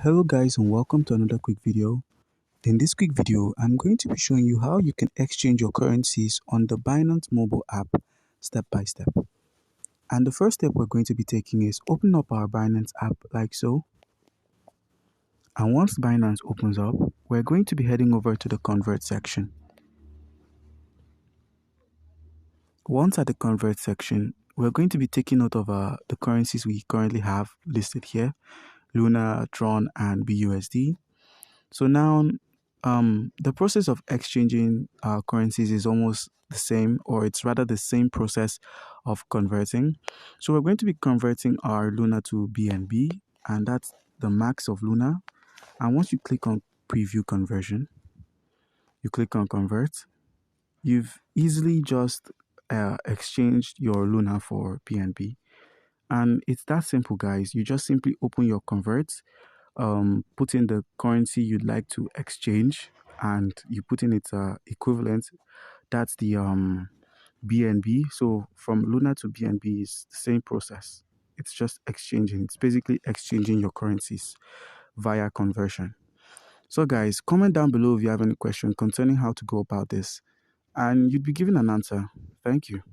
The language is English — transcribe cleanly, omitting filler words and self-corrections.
Hello guys and welcome to another quick video. In this quick video, I'm going to be showing you how you can exchange your currencies on the Binance Mobile App step by step. And the first step we're going to be taking is open up our Binance app like so. And once Binance opens up, we're going to be heading over to the convert section. Once at the convert section, we're going to be taking note of the currencies we currently have listed here: Luna, Tron, and BUSD. So now, the process of exchanging currencies is almost the same, or it's rather the same process of converting. So we're going to be converting our Luna to BNB, and that's the max of Luna. And once you click on preview conversion, you click on convert, you've easily just exchanged your Luna for BNB. And it's that simple, guys. You just simply open your convert, put in the currency you'd like to exchange, and you put in its equivalent. That's the BNB. So from Luna to BNB is the same process. It's just exchanging. It's basically exchanging your currencies via conversion. So guys, comment down below if you have any question concerning how to go about this, and you'd be given an answer. Thank you.